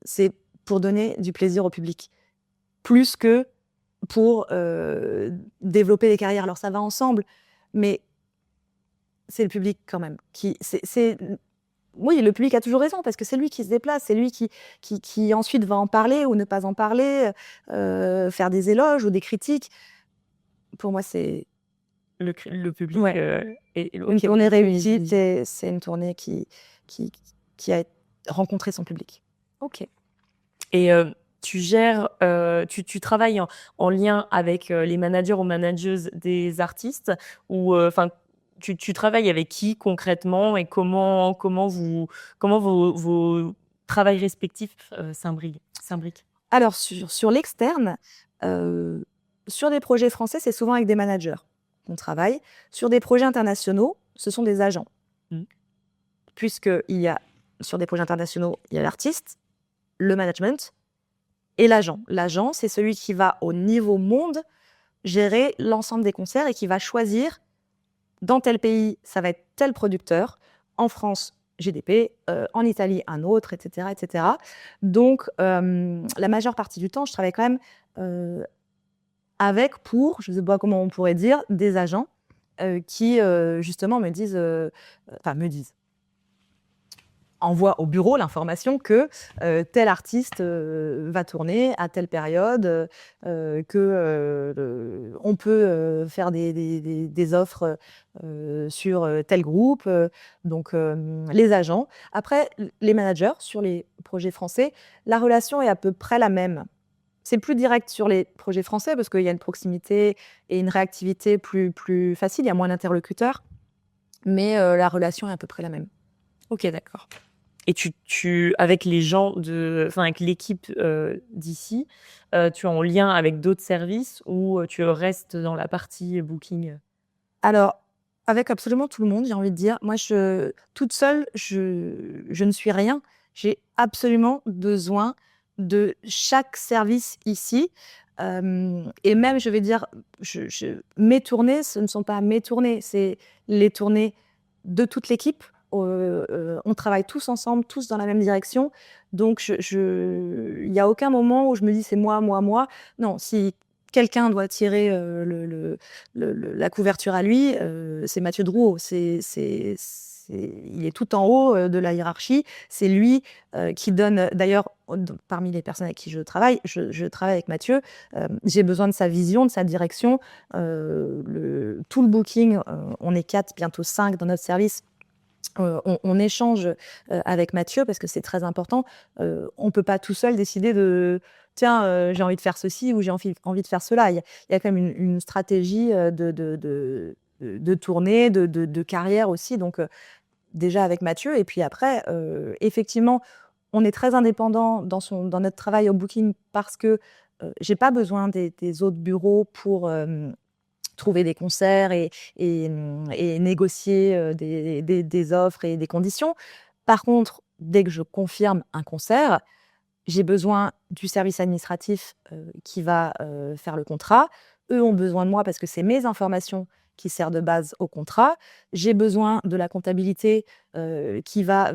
C'est pour donner du plaisir au public. Plus que pour développer les carrières. Alors, ça va ensemble, mais c'est le public quand même. Oui, le public a toujours raison, parce que c'est lui qui se déplace, c'est lui qui ensuite va en parler ou ne pas en parler, faire des éloges ou des critiques. Pour moi, c'est... Le public Une tournée réussie, c'est une tournée qui a rencontré son public. Ok. Et tu gères, tu travailles en lien avec les managers ou manageuses des artistes, ou tu travailles avec qui concrètement, et comment vos travails respectifs s'imbriquent? Alors, sur l'externe, sur des projets français, c'est souvent avec des managers qu'on travaille. Sur des projets internationaux, ce sont des agents. Puisqu'il y a, sur des projets internationaux, il y a l'artiste, le management et l'agent. L'agent, c'est celui qui va, au niveau monde, gérer l'ensemble des concerts et qui va choisir, dans tel pays, ça va être tel producteur, en France, GDP, en Italie, un autre, etc. etc. Donc, la majeure partie du temps, je travaille quand même avec, je ne sais pas comment on pourrait dire, des agents qui, justement, me disent... envoie au bureau l'information que tel artiste va tourner à telle période, on peut faire des offres sur tel groupe, donc les agents. Après, les managers sur les projets français, la relation est à peu près la même. C'est plus direct sur les projets français parce qu'il y a une proximité et une réactivité plus facile, il y a moins d'interlocuteurs, mais la relation est à peu près la même. Ok, d'accord. Et avec les gens avec l'équipe d'ici, tu es en lien avec d'autres services ou tu restes dans la partie booking? Alors, avec absolument tout le monde, j'ai envie de dire. Moi, toute seule, je ne suis rien. J'ai absolument besoin de chaque service ici. Et même, je vais dire, mes tournées, ce ne sont pas mes tournées, c'est les tournées de toute l'équipe. On travaille tous ensemble, tous dans la même direction. Donc, il n'y a aucun moment où je me dis c'est moi, moi, moi. Non, si quelqu'un doit tirer la couverture à lui, c'est Mathieu Drouot. Il est tout en haut de la hiérarchie. C'est lui qui donne. D'ailleurs, parmi les personnes avec qui je travaille avec Mathieu. J'ai besoin de sa vision, de sa direction. Tout le booking, on est 4, bientôt 5 dans notre service. On échange avec Mathieu parce que c'est très important. On ne peut pas tout seul décider de tiens, j'ai envie de faire ceci ou j'ai envie de faire cela. Il y a quand même une stratégie de tournée, de carrière aussi. Donc, déjà avec Mathieu. Et puis après, effectivement, on est très indépendant dans notre travail au booking parce que j'ai pas besoin des autres bureaux pour trouver des concerts et négocier des offres et des conditions. Par contre, dès que je confirme un concert, j'ai besoin du service administratif qui va faire le contrat. Eux ont besoin de moi parce que c'est mes informations qui servent de base au contrat. J'ai besoin de la comptabilité qui va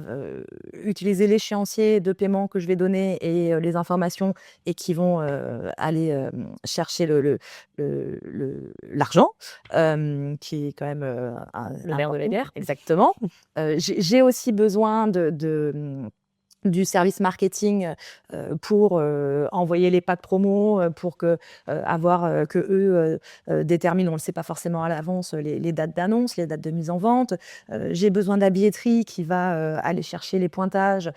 utiliser l'échéancier de paiement que je vais donner et les informations et qui vont aller chercher l'argent, qui est quand même Le nerf de la guerre. Exactement. J'ai aussi besoin du service marketing pour envoyer les packs promo, pour que eux déterminent, on ne le sait pas forcément à l'avance, les dates d'annonce, les dates de mise en vente. J'ai besoin de la billetterie qui va aller chercher les pointages,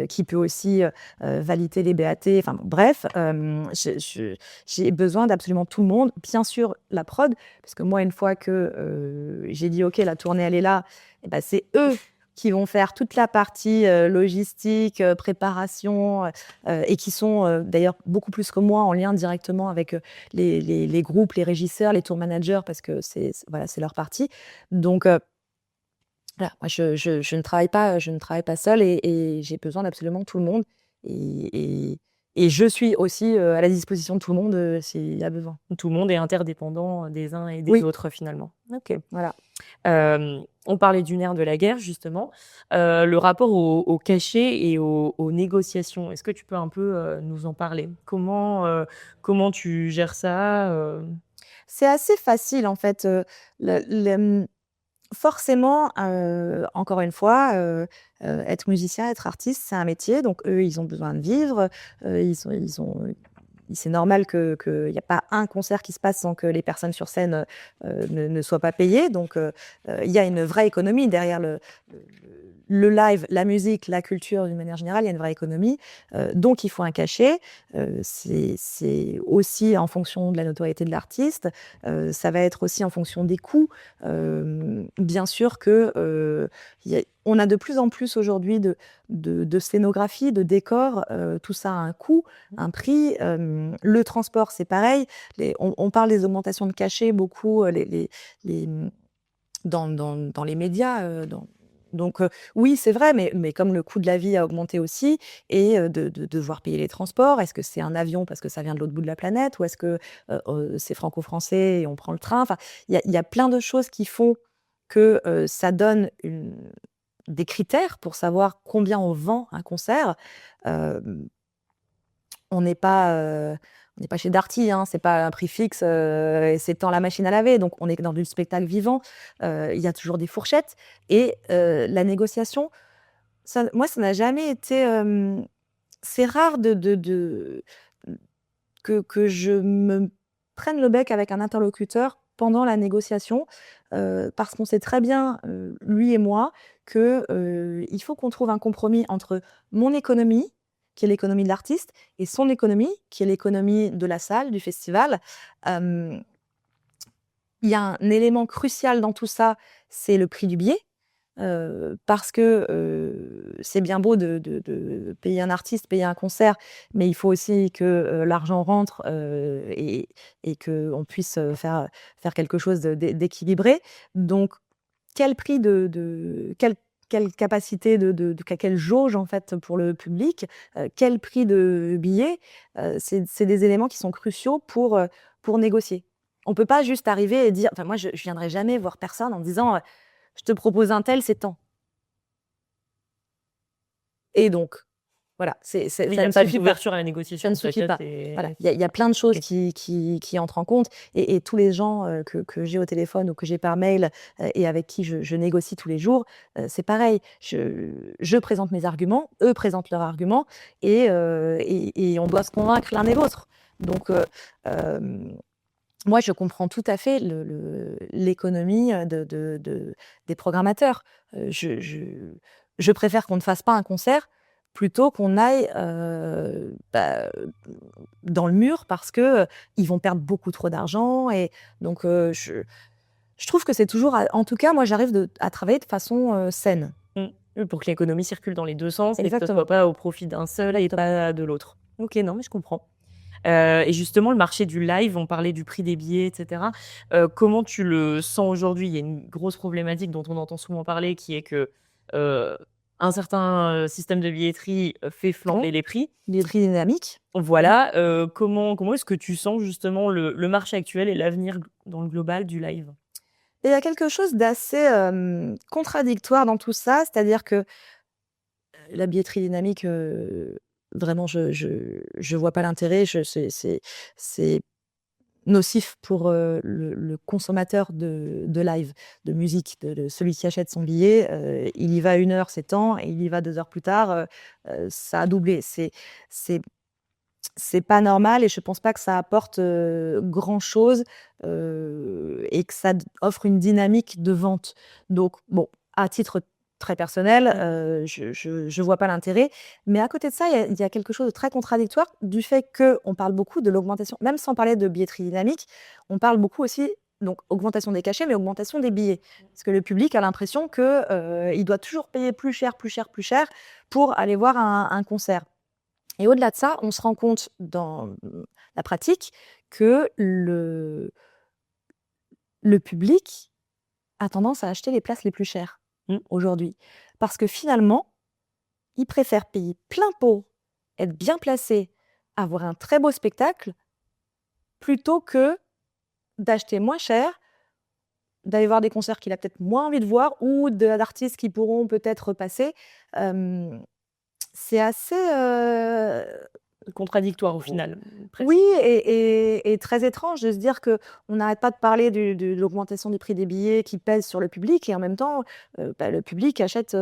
qui peut aussi valider les BAT. Enfin bon, bref, j'ai besoin d'absolument tout le monde. Bien sûr, la prod, parce que moi, une fois que j'ai dit « Ok, la tournée, elle est là », eh ben, c'est eux qui vont faire toute la partie logistique, préparation, et qui sont d'ailleurs beaucoup plus que moi en lien directement avec les groupes, les régisseurs, les tour managers, parce que c'est leur partie. Donc, voilà, moi, je ne travaille pas seule et j'ai besoin d'absolument tout le monde. Et je suis aussi à la disposition de tout le monde s'il y a besoin. Tout le monde est interdépendant des uns et des Oui. autres finalement. Ok. Voilà. On parlait du nerf de la guerre justement. Le rapport au cachet et aux négociations, est-ce que tu peux un peu nous en parler? Comment tu gères ça? C'est assez facile en fait. Forcément, encore une fois, être musicien, être artiste, c'est un métier. Donc eux, ils ont besoin de vivre. C'est normal qu'il n'y a pas un concert qui se passe sans que les personnes sur scène ne soient pas payées. Donc il y a une vraie économie derrière le live, la musique, la culture d'une manière générale. Il y a une vraie économie. Donc il faut un cachet. C'est aussi en fonction de la notoriété de l'artiste. Ça va être aussi en fonction des coûts. Bien sûr que on a de plus en plus aujourd'hui de scénographie, de décors. Tout ça a un coût, un prix. Le transport, c'est pareil. On parle des augmentations de cachets beaucoup dans les médias. Donc oui, c'est vrai, mais comme le coût de la vie a augmenté aussi, et de devoir payer les transports, est-ce que c'est un avion parce que ça vient de l'autre bout de la planète, ou est-ce que c'est franco-français et on prend le train? Enfin, il y a plein de choses qui font que ça donne des critères pour savoir combien on vend un concert. On n'est pas chez Darty, hein, c'est pas un prix fixe, et c'est tant la machine à laver. Donc on est dans du spectacle vivant. Il y a toujours des fourchettes et la négociation, moi, ça n'a jamais été. C'est rare que je me prenne le bec avec un interlocuteur pendant la négociation, parce qu'on sait très bien, lui et moi, que il faut qu'on trouve un compromis entre mon économie, qui est l'économie de l'artiste, et son économie, qui est l'économie de la salle, du festival. Hem, il y a un élément crucial dans tout ça, c'est le prix du billet. Parce que c'est bien beau de payer un artiste, payer un concert, mais il faut aussi que l'argent rentre, et qu'on puisse faire quelque chose d'équilibré. Donc, quel prix quelle capacité quelle jauge en fait pour le public, quel prix de billet, c'est des éléments qui sont cruciaux pour négocier. On peut pas juste arriver et dire, enfin moi je viendrai jamais voir personne en disant, je te propose un tel, c'est tant. Et donc, voilà, Oui, il ça y ne a pas suffit pas. d'ouverture à la Ça négociation. ne Ça, suffit pas. c'est Voilà, il y a plein de choses OK. qui entrent en compte, et tous les gens que j'ai au téléphone ou que j'ai par mail, et avec qui je négocie tous les jours, c'est pareil. Je présente mes arguments, eux présentent leurs arguments, et on doit se convaincre l'un et l'autre. Donc, moi, je comprends tout à fait l'économie des programmateurs. Je préfère qu'on ne fasse pas un concert plutôt qu'on aille dans le mur parce que ils vont perdre beaucoup trop d'argent. Et donc, je trouve que c'est toujours, en tout cas, moi, j'arrive à travailler de façon saine. Mmh. Oui, pour que l'économie circule dans les 2 sens et que ce Exactement. soit pas au profit d'un seul et Exactement. pas de l'autre. OK, non, mais je comprends. Et justement, le marché du live, on parlait du prix des billets et cetera. Comment tu le sens aujourd'hui? Il y a une grosse problématique dont on entend souvent parler qui est que, heu, un certain, système de billetterie, fait Oui, flamber les prix. les prix dynamiques. Voilà, comment est-ce que tu sens justement le marché actuel et l'avenir dans le global du live? Et il y a quelque chose d'assez contradictoire dans tout ça, c'est-à-dire que la billetterie dynamique, vraiment, je vois pas l'intérêt. C'est nocif pour le consommateur de live, de musique, de celui qui achète son billet. Il y va 1 heure, c'est tant, et il y va 2 heures plus tard, ça a doublé. C'est c'est pas normal, et je pense pas que ça apporte grand-chose, et que ça offre une dynamique de vente. Donc bon, à titre très personnel, je vois pas l'intérêt. Mais à côté de ça, il y a quelque chose de très contradictoire du fait qu'on parle beaucoup de l'augmentation, même sans parler de billetterie dynamique, on parle beaucoup aussi, donc augmentation des cachets, mais augmentation des billets. Parce que le public a l'impression que il doit toujours payer plus cher, plus cher, plus cher pour aller voir un concert. Et au-delà de ça, on se rend compte dans la pratique que le public a tendance à acheter les places les plus chères Mmh. aujourd'hui. Parce que finalement, il préfère payer plein pot, être bien placé, avoir un très beau spectacle, plutôt que d'acheter moins cher, d'aller voir des concerts qu'il a peut-être moins envie de voir, ou d'artistes qui pourront peut-être passer. Hem, c'est assez, Contradictoire au final, oui, presque. et très étrange de se dire qu'on n'arrête pas de parler de l'augmentation du prix des billets qui pèse sur le public, et en même temps, le public achète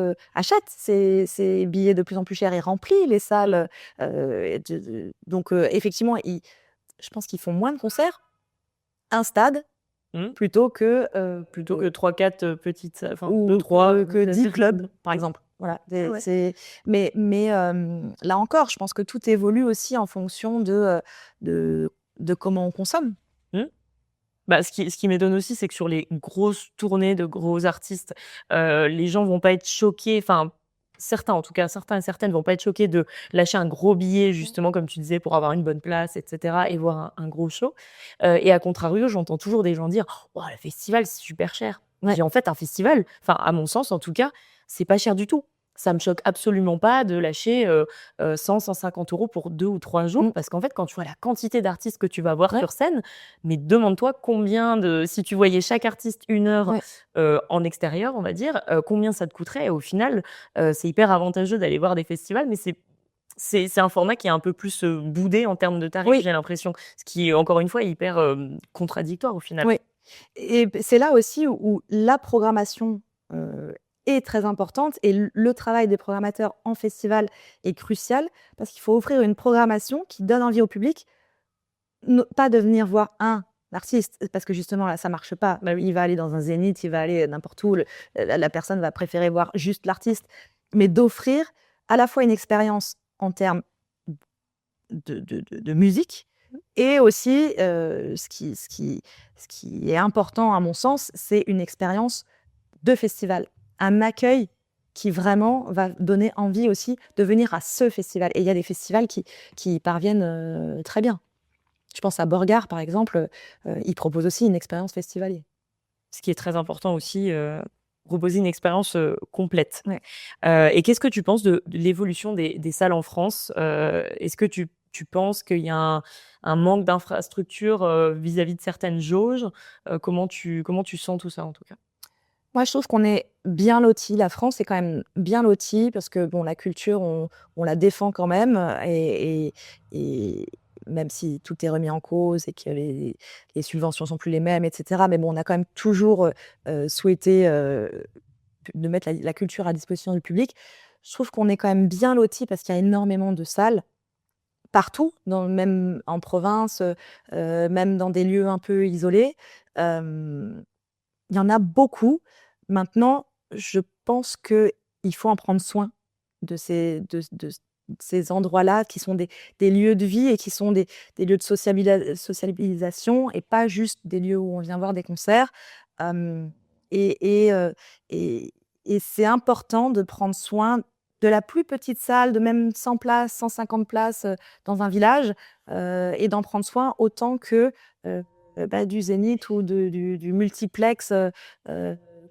ces billets de plus en plus chers et remplit les salles, et donc effectivement, je pense qu'ils font moins de concerts, un stade, Mmh. plutôt que, Plutôt que 3-4 petites salles, enfin ou 2-3 que 10 clubs, par exemple. Voilà, Ah ouais. là encore, je pense que tout évolue aussi en fonction de comment on consomme. Mmh. Bah, ce qui m'étonne aussi, c'est que sur les grosses tournées de gros artistes, les gens vont pas être choqués, enfin, certains en tout cas, certains et certaines vont pas être choqués de lâcher un gros billet justement comme tu disais pour avoir une bonne place et cetera et voir un gros show. Et à contrario, j'entends toujours des gens dire: «Oh le festival, c'est super cher». Je Ouais. dis: «En fait, un festival, enfin à mon sens en tout cas, c'est pas cher du tout». Ça me choque absolument pas de lâcher, 100-150 € pour 2 ou 3 jours Mmh. parce qu'en fait, quand tu vois la quantité d'artistes que tu vas voir Ouais, sur scène, mais demande-toi combien de si tu voyais chaque artiste 1 heure, ouais. en extérieur, on va dire, combien ça te coûterait? Et au final, c'est hyper avantageux d'aller voir des festivals, mais c'est un format qui est un peu plus, boudé en termes de tarifs, Oui, j'ai l'impression. Ce qui, encore une fois, est hyper, contradictoire au final. oui, et c'est là aussi où la programmation, est très importante et le travail des programmateurs en festival est crucial parce qu'il faut offrir une programmation qui donne envie au public, pas de venir voir un artiste, parce que justement là ça marche pas. Bah, il va aller dans un zénith, il va aller n'importe où, la personne va préférer voir juste l'artiste, mais d'offrir à la fois une expérience en termes de musique et aussi ce qui est important à mon sens, c'est une expérience de festival, un accueil qui vraiment va donner envie aussi de venir à ce festival. Et il y a des festivals qui y parviennent très bien. Je pense à Borgard, par exemple, ils proposent aussi une expérience festivalier. Ce qui est très important aussi, proposer une expérience complète. Ouais. Et qu'est-ce que tu penses de l'évolution des salles en France? Est-ce que tu penses qu'il y a un manque d'infrastructures vis-à-vis de certaines jauges? Comment tu sens tout ça en tout cas? Moi, je trouve qu'on est bien lotis. La France est quand même bien lotie parce que bon, la culture, on la défend quand même et même si tout est remis en cause et que les subventions sont plus les mêmes, et cetera. Mais bon, on a quand même toujours souhaité de mettre la culture à disposition du public. Je trouve qu'on est quand même bien lotis parce qu'il y a énormément de salles partout, même en province, même dans des lieux un peu isolés. Il y en a beaucoup. Maintenant, je pense qu'il faut en prendre soin de ces endroits-là qui sont des lieux de vie et qui sont des lieux de sociabilisation et pas juste des lieux où on vient voir des concerts. Hem et et heu et et c'est important de prendre soin de la plus petite salle, de même 100 places, 150 places, dans un village, et d'en prendre soin autant que, du zénith ou du multiplex, heu,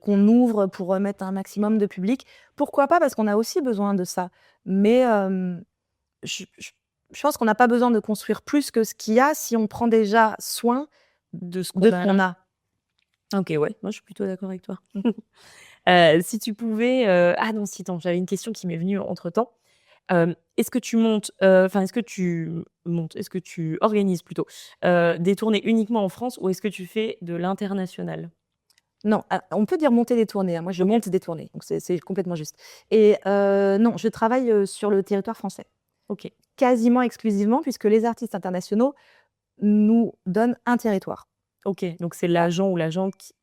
qu'on ouvre pour mettre un maximum de public. Pourquoi pas? Parce qu'on a aussi besoin de ça. Mais je pense qu'on n'a pas besoin de construire plus que ce qu'il y a si on prend déjà soin De ce de qu'on ce a qu'on là? a. OK, ouais, moi je suis plutôt d'accord avec toi. Si tu pouvais, ah non, si, attends, j'avais une question qui m'est venue entre-temps. Est-ce que tu montes, enfin, est-ce que tu organises plutôt, des tournées uniquement en France ou est-ce que tu fais de l'international? Non, on peut dire monter des tournées, hein. Moi, je OK. monte des tournées, donc c'est complètement juste. Et non, je travaille, sur le territoire français, OK. quasiment exclusivement puisque les artistes internationaux nous donnent un territoire. OK, donc c'est Voilà. l'agent ou l'agente?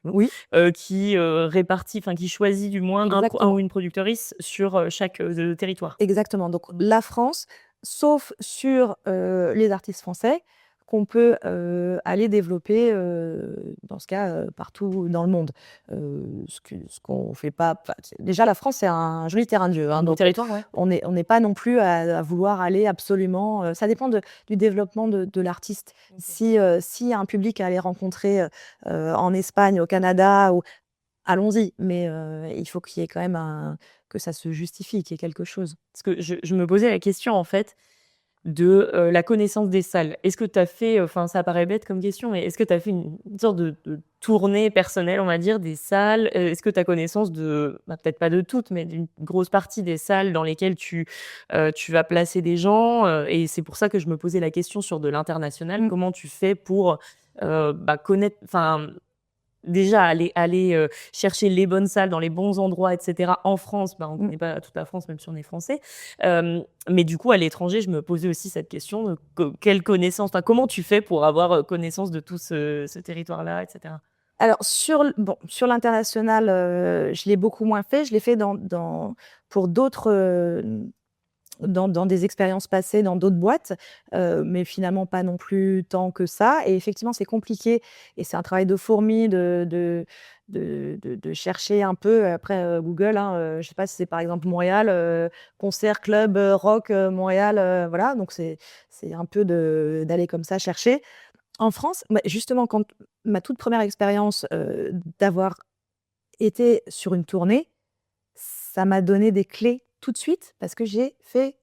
Non? Oui, Qui, répartit, enfin qui choisit du moins un ou exactement. une productrice sur, chaque, territoire? Exactement. Donc la France, sauf sur, les artistes français qu'on peut, aller développer, dans ce cas, partout dans le monde. Ce qu'on fait pas déjà la France, c'est un joli terrain de jeu, hein, Un beau donc territoire, ouais. on n'est pas non plus à vouloir aller absolument, ça dépend du développement de l'artiste. OK. S'il y a un public à aller rencontrer, en Espagne, au Canada ou allons-y, mais il faut qu'il y ait quand même que ça se justifie, qu'il y ait quelque chose. Parce que je me posais la question en fait de, la connaissance des salles. Est-ce que tu as fait, enfin ça paraît bête comme question, mais est-ce que tu as fait une sorte de tournée personnelle, on va dire, des salles? Est-ce que tu as connaissance de, bah, peut-être pas de toutes, mais d'une grosse partie des salles dans lesquelles tu vas placer des gens? Et c'est pour ça que je me posais la question sur de l'international. Mmh. Comment tu fais pour, bah, connaître, enfin, déjà, aller, chercher les bonnes salles dans les bons endroits et cetera. En France, bah, on Mmh. connaît pas toute la France, même si on est français. Mais du coup, à l'étranger, je me posais aussi cette question de quelle connaissance, enfin, comment tu fais pour avoir, connaissance de tout ce territoire-là et cetera? Alors sur l'international, je l'ai beaucoup moins fait. Je l'ai fait pour d'autres, dans des expériences passées dans d'autres boîtes, mais finalement pas non plus tant que ça et effectivement, c'est compliqué et c'est un travail de fourmi de chercher un peu après, Google, hein, je sais pas si c'est par exemple Montréal, concert club, rock, Montréal, voilà donc c'est un peu d'aller comme ça chercher. En France, bah, justement quand ma toute première expérience, d'avoir été sur une tournée, ça m'a donné des clés tout de suite parce que j'ai fait,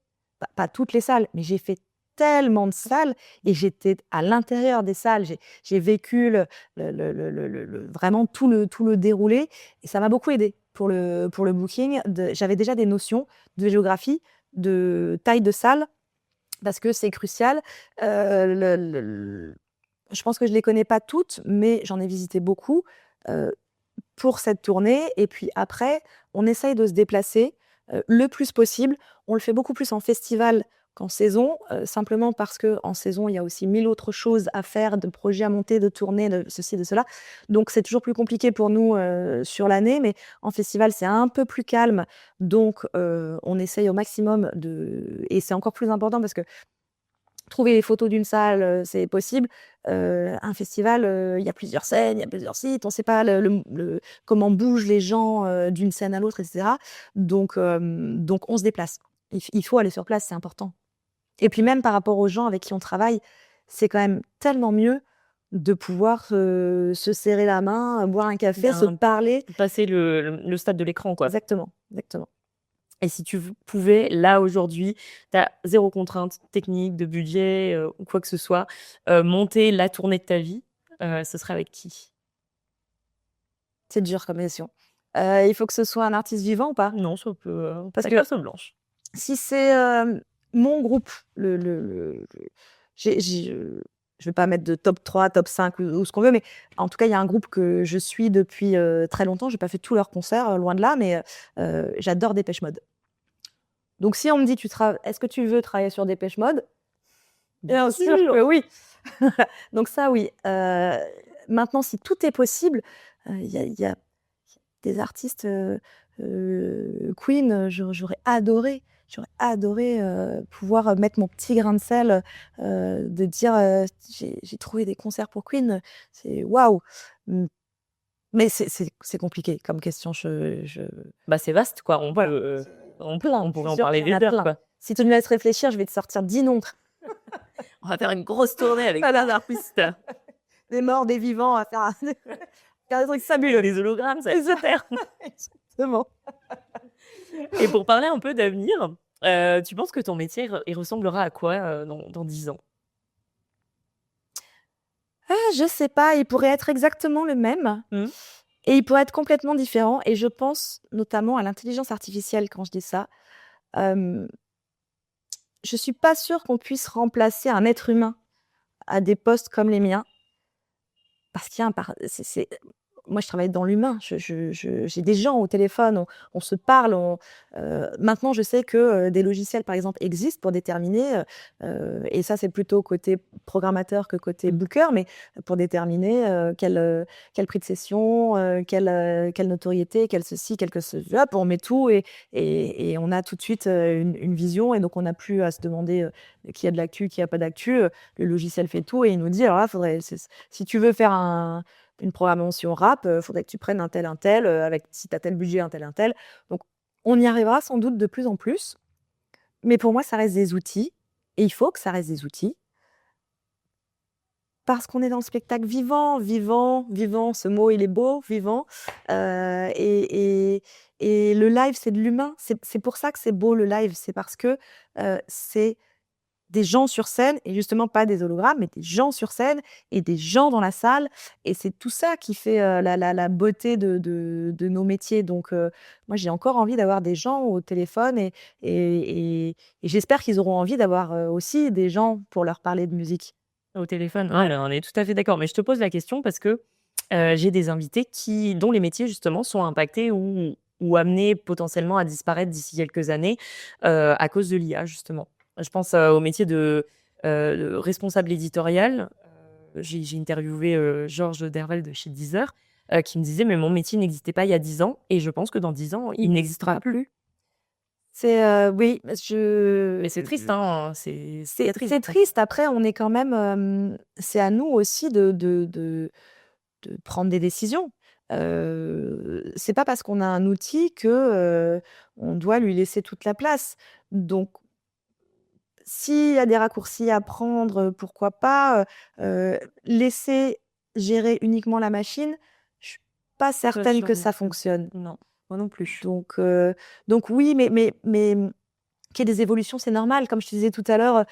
pas toutes les salles, mais j'ai fait tellement de salles et j'étais à l'intérieur des salles. J'ai vécu vraiment tout le déroulé et ça m'a beaucoup aidé pour le booking. J'avais déjà des notions de géographie, de taille de salle parce que c'est crucial. Le Je pense que je les connais pas toutes, mais j'en ai visité beaucoup. Heu, pour cette tournée et puis après, on essaye de se déplacer, le plus possible. On le fait beaucoup plus en festival qu'en saison, simplement parce qu'en saison, il y a aussi 1000 autres choses à faire, de projets à monter, de tournées, de ceci, de cela. Donc c'est toujours plus compliqué pour nous, sur l'année, mais en festival, c'est un peu plus calme. Donc on essaye au maximum et c'est encore plus important parce que trouver les photos d'une salle, c'est possible. Un festival, il y a plusieurs scènes, il y a plusieurs sites, on ne sait pas comment bougent les gens, d'une scène à l'autre et cetera. Donc on se déplace. Il faut aller sur place, c'est important. Et puis même par rapport aux gens avec qui on travaille, c'est quand même tellement mieux de pouvoir, se serrer la main, boire un café, se Bien, parler. passer le stade de l'écran, quoi. Exactement, exactement. Et si tu pouvais, là, aujourd'hui, tu as 0 contrainte technique, de budget, ou quoi que ce soit, monter la tournée de ta vie, ce serait avec qui? C'est dur comme question. Il faut que ce soit un artiste vivant ou pas? Non, ça peut, Parce la que carte blanche. si c'est, mon groupe, j'ai je vais pas mettre de top 3, top 5 ou ce qu'on veut, mais en tout cas, il y a un groupe que je suis depuis, très longtemps. J'ai pas fait tous leurs concerts, loin de là, mais j'adore Depeche Mode. Donc si on me dit: «Est-ce que tu veux travailler sur Depeche Mode?» Bien sûr que oui. Donc ça, oui. Maintenant, si tout est possible, il y a des artistes, Queen, j'aurais adoré, pouvoir, mettre mon petit grain de sel, de dire, «J'ai trouvé des concerts pour Queen», c'est waouh! Mmh, mais c'est compliqué comme question, je Bah, c'est vaste, quoi. voilà. On pourrait C'est en sûr parler qu'il y en des a heures, plein. quoi. Si tu me laisses réfléchir, je vais te sortir 10 noms. On va faire une grosse tournée avec Ah là plein là. d'artistes. Des morts, des vivants, à faire faire des trucs fabuleux. Les hologrammes, ça va être super. Exactement. Et pour parler un peu d'avenir, tu penses que ton métier il ressemblera à quoi, dans 10 ans? Ah, je sais pas, il pourrait être exactement le même Mmh. et il pourrait être complètement différent et je pense notamment à l'intelligence artificielle quand je dis ça. Hem, je suis pas sûre qu'on puisse remplacer un être humain à des postes comme les miens parce qu'il y a un par c'est moi, je travaille dans l'humain. J'ai des gens au téléphone, on se parle, maintenant, je sais que, des logiciels, par exemple, existent pour déterminer, et ça, c'est plutôt côté programmateur que côté booker, mais pour déterminer, quel prix de session, quelle notoriété, quel ceci, quel que ce hop, on met tout et on a tout de suite, une vision et donc on n'a plus à se demander, qui a de l'actu, qui a pas d'actu, le logiciel fait tout et il nous dit: «Alors là, faudrait si tu veux faire une programmation rap, faudrait que tu prennes un tel, avec si tu as tel budget, un tel. Donc on y arrivera sans doute de plus en plus, mais pour moi, ça reste des outils et il faut que ça reste des outils parce qu'on est dans le spectacle vivant, vivant, vivant, ce mot, il est beau, vivant, et le live, c'est de l'humain. C'est pour ça que c'est beau le live, c'est parce que, c'est des gens sur scène et justement pas des hologrammes, mais des gens sur scène et des gens dans la salle et c'est tout ça qui fait, la beauté de nos métiers donc moi j'ai encore envie d'avoir des gens au téléphone et j'espère qu'ils auront envie d'avoir, aussi des gens pour leur parler de musique. Au téléphone? Ouais, on est tout à fait d'accord, mais je te pose la question parce que, j'ai des invités dont les métiers justement sont impactés ou amenés potentiellement à disparaître d'ici quelques années, à cause de l'IA justement. Je pense, au métier de responsable éditorial. J'ai interviewé, Georges Derval de chez Deezer, qui me disait: «Mais mon métier n'existait pas il y a 10 ans et je pense que dans 10 ans, il n'existera plus». C'est, oui, je Mais c'est triste, hein, c'est c'est triste. c'est triste. Après, on est quand même, c'est à nous aussi de prendre des décisions. C'est pas parce qu'on a un outil que, on doit lui laisser toute la place. Donc s'il y a des raccourcis à prendre, pourquoi pas, laisser gérer uniquement la machine, je suis pas Pas certaine sûre que non ça plus. fonctionne. Non, moi non plus. Donc oui, mais qu'il y ait des évolutions, c'est normal. Comme je te disais tout à l'heure,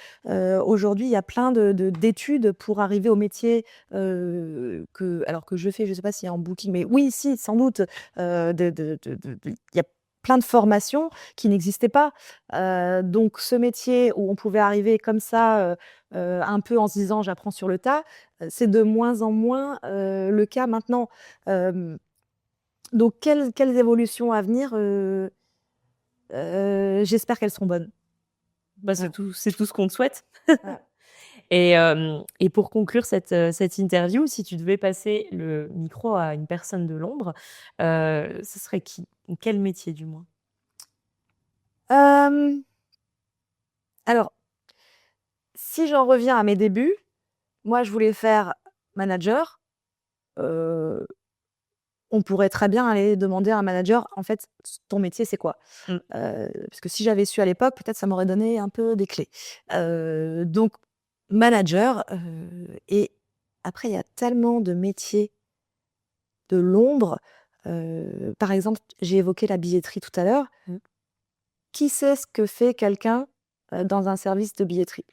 aujourd'hui, il y a plein d'études pour arriver au métier, que je fais. Je ne sais pas s'il y a en booking, mais oui, si, sans doute, il y a plein de formations qui n'existaient pas. Donc ce métier où on pouvait arriver comme ça, un peu en se disant: «J'apprends sur le tas», c'est de moins en moins, le cas maintenant. Hem Donc quelles évolutions à venir, j'espère qu'elles seront bonnes. Bah, c'est tout ce qu'on te souhaite. Ouais. Et pour conclure cette interview, si tu devais passer le micro à une personne de l'ombre, ce serait qui? Ou quel métier du moins? Hem, alors, si j'en reviens à mes débuts, moi je voulais faire manager. Heu, on pourrait très bien aller demander à un manager: «En fait, ton métier c'est quoi?» Mmh. Parce que si j'avais su à l'époque, peut-être ça m'aurait donné un peu des clés. Donc manager, et après il y a tellement de métiers de l'ombre. Par exemple, j'ai évoqué la billetterie tout à l'heure. Mmh. Qui sait ce que fait quelqu'un, dans un service de billetterie?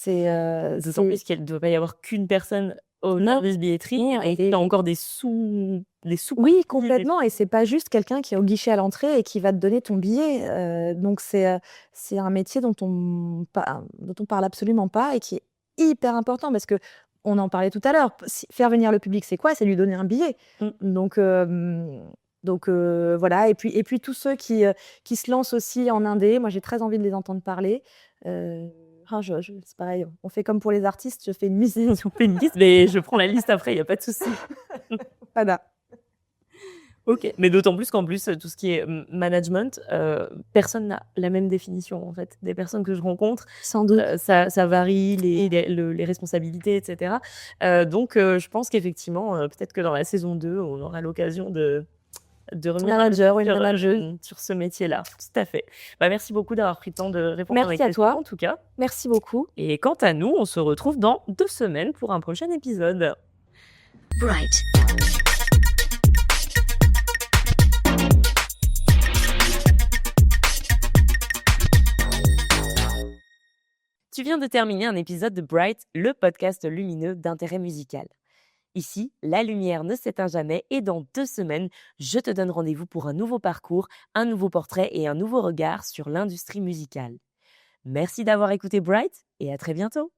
D'autant plus qu'il ne doit pas y avoir qu'une personne au Non. service billetterie et qu'il y a encore des sous Oui, complètement, et c'est pas juste quelqu'un qui est au guichet à l'entrée et qui va te donner ton billet. Donc c'est un métier dont on parle absolument pas et qui est hyper important parce qu'on en parlait tout à l'heure. Faire venir le public, c'est quoi? C'est lui donner un billet. Mmh. Donc voilà, et puis tous ceux qui se lancent aussi en indé, moi j'ai très envie de les entendre parler. Je c'est pareil, on fait comme pour les artistes, je fais une musique. On fait une liste, mais je prends la liste après, il y a pas de souci. Voilà. OK, mais d'autant plus qu'en plus, tout ce qui est management, personne n'a la même définition, en fait. Des personnes que je rencontre, Sans doute. ça varie les responsabilités et cetera. Donc je pense qu'effectivement, peut-être que dans la saison 2, on aura l'occasion de revenir Manager ou une sur, manageuse. sur ce métier-là. Tout à fait. Bah, merci beaucoup d'avoir pris le temps de répondre à mes Merci à questions, toi. en tout cas. Merci beaucoup. Et quant à nous, on se retrouve dans 2 semaines pour un prochain épisode. Bright. Tu viens de terminer un épisode de Bright, le podcast lumineux d'intérêt musical. Ici, la lumière ne s'éteint jamais et dans 2 semaines, je te donne rendez-vous pour un nouveau parcours, un nouveau portrait et un nouveau regard sur l'industrie musicale. Merci d'avoir écouté Bright et à très bientôt.